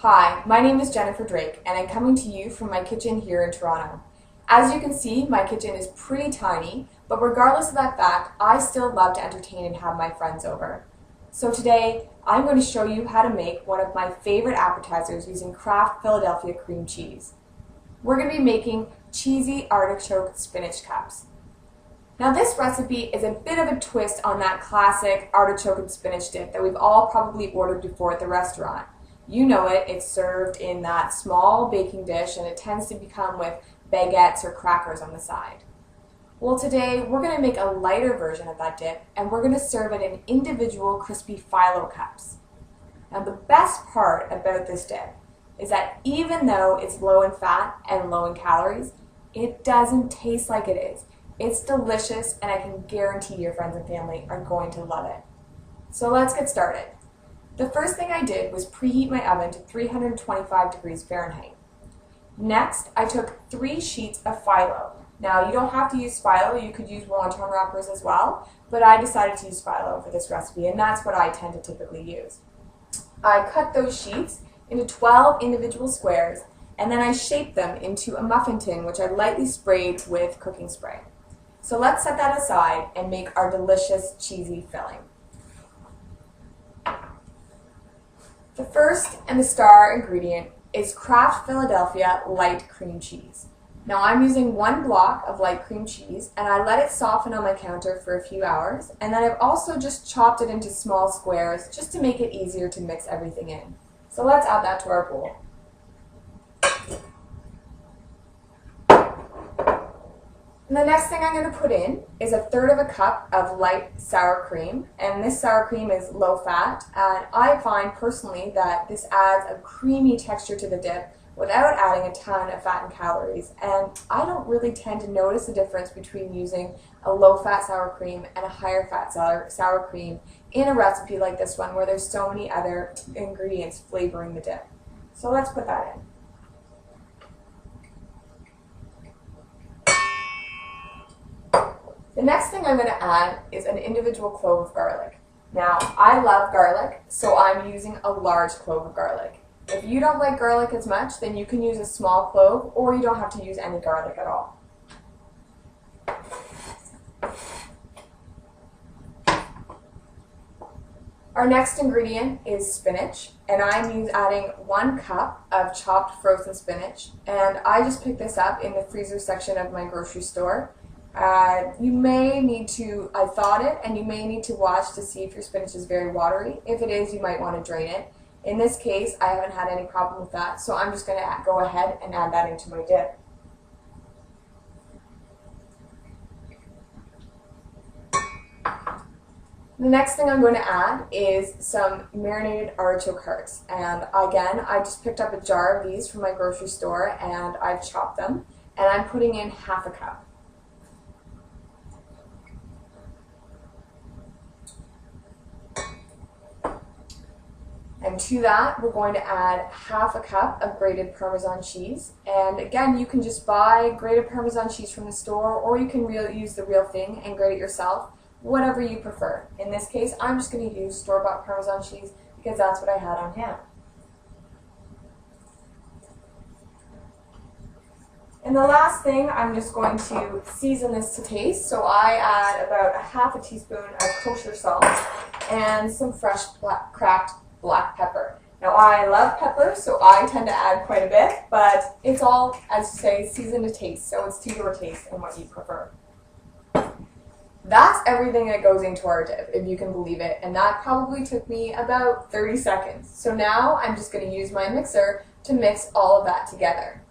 Hi, my name is Jennifer Drake, and I'm coming to you from my kitchen here in Toronto. As you can see, my kitchen is pretty tiny, but regardless of that fact, I still love to entertain and have my friends over. So today, I'm going to show you how to make one of my favorite appetizers using Kraft Philadelphia cream cheese. We're going to be making cheesy artichoke spinach cups. Now this recipe is a bit of a twist on that classic artichoke and spinach dip that we've all probably ordered before at the restaurant. You know it, it's served in that small baking dish and it tends to become with baguettes or crackers on the side. Well, today we're going to make a lighter version of that dip and we're going to serve it in individual crispy phyllo cups. Now the best part about this dip is that even though it's low in fat and low in calories, it doesn't taste like it is. It's delicious and I can guarantee your friends and family are going to love it. So let's get started. The first thing I did was preheat my oven to 325 degrees Fahrenheit. Next, I took 3 sheets of phyllo. Now, you don't have to use phyllo, you could use wonton wrappers as well, but I decided to use phyllo for this recipe, and that's what I tend to typically use. I cut those sheets into 12 individual squares, and then I shaped them into a muffin tin, which I lightly sprayed with cooking spray. So let's set that aside and make our delicious cheesy filling. The first and the star ingredient is Kraft Philadelphia light cream cheese. Now I'm using 1 block of light cream cheese and I let it soften on my counter for a few hours, and then I've also just chopped it into small squares just to make it easier to mix everything in. So let's add that to our bowl. And the next thing I'm going to put in is 1/3 of a cup of light sour cream, and this sour cream is low fat, and I find personally that this adds a creamy texture to the dip without adding a ton of fat and calories, and I don't really tend to notice the difference between using a low fat sour cream and a higher fat sour cream in a recipe like this one where there's so many other ingredients flavoring the dip. So let's put that in. The next thing I'm going to add is an individual clove of garlic. Now, I love garlic, so I'm using a large clove of garlic. If you don't like garlic as much, then you can use a small clove, or you don't have to use any garlic at all. Our next ingredient is spinach, and I'm adding 1 cup of chopped frozen spinach, and I just picked this up in the freezer section of my grocery store. You may need to thaw it, and you may need to watch to see if your spinach is very watery. If it is, you might want to drain it. In this case, I haven't had any problem with that, so I'm just going to go ahead and add that into my dip. The next thing I'm going to add is some marinated artichoke hearts, and again, I just picked up a jar of these from my grocery store and I've chopped them, and I'm putting in 1/2 cup. And to that, we're going to add 1/2 cup of grated Parmesan cheese. And again, you can just buy grated Parmesan cheese from the store, or you can use the real thing and grate it yourself, whatever you prefer. In this case, I'm just going to use store-bought Parmesan cheese because that's what I had on hand. And the last thing, I'm just going to season this to taste. So I add about 1/2 teaspoon of kosher salt and some fresh cracked black pepper. Now I love pepper, so I tend to add quite a bit, but it's all, as you say, seasoned to taste, so it's to your taste and what you prefer. That's everything that goes into our dip, if you can believe it, and that probably took me about 30 seconds. So now I'm just going to use my mixer to mix all of that together.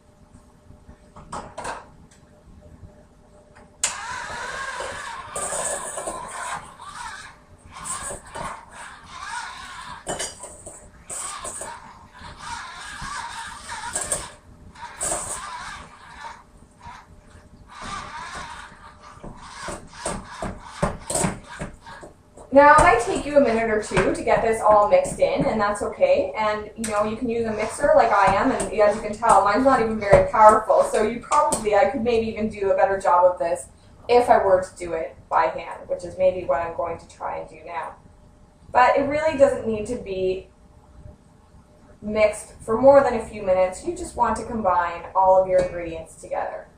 Now it might take you a minute or two to get this all mixed in, and that's okay. And you can use a mixer like I am, and as you can tell, mine's not even very powerful. So I could maybe even do a better job of this if I were to do it by hand, which is maybe what I'm going to try and do now. But it really doesn't need to be mixed for more than a few minutes, you just want to combine all of your ingredients together.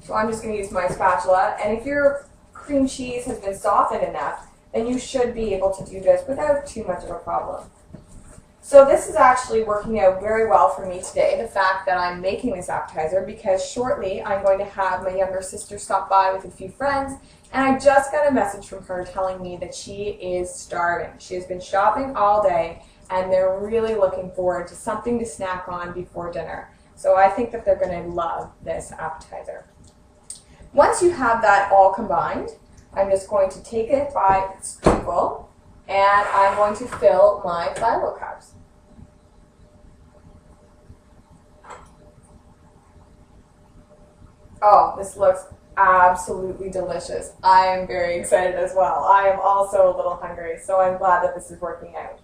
So I'm just going to use my spatula, and if your cream cheese has been softened enough, then you should be able to do this without too much of a problem. So this is actually working out very well for me today, the fact that I'm making this appetizer, because shortly I'm going to have my younger sister stop by with a few friends, and I just got a message from her telling me that she is starving. She has been shopping all day, and they're really looking forward to something to snack on before dinner. So I think that they're going to love this appetizer. Once you have that all combined, I'm just going to take it by a spoonful, and I'm going to fill my phyllo cups. Oh, this looks absolutely delicious. I am very excited as well. I am also a little hungry, so I'm glad that this is working out.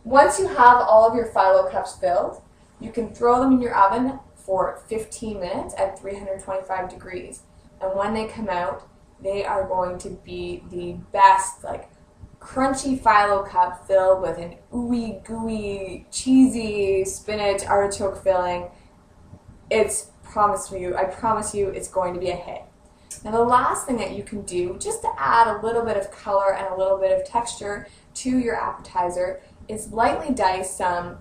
Once you have all of your phyllo cups filled, you can throw them in your oven for 15 minutes at 325 degrees. And when they come out, they are going to be the best, like, crunchy phyllo cup filled with an ooey gooey, cheesy spinach artichoke filling. I promise you it's going to be a hit. Now the last thing that you can do, just to add a little bit of color and a little bit of texture to your appetizer, is finely dice some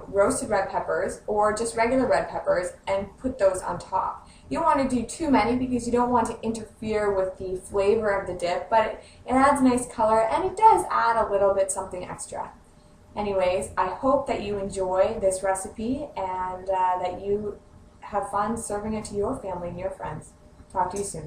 roasted red peppers or just regular red peppers and put those on top. You don't want to do too many because you don't want to interfere with the flavor of the dip, but it adds nice color and it does add a little bit something extra. Anyways, I hope that you enjoy this recipe and that you have fun serving it to your family and your friends. Talk to you soon.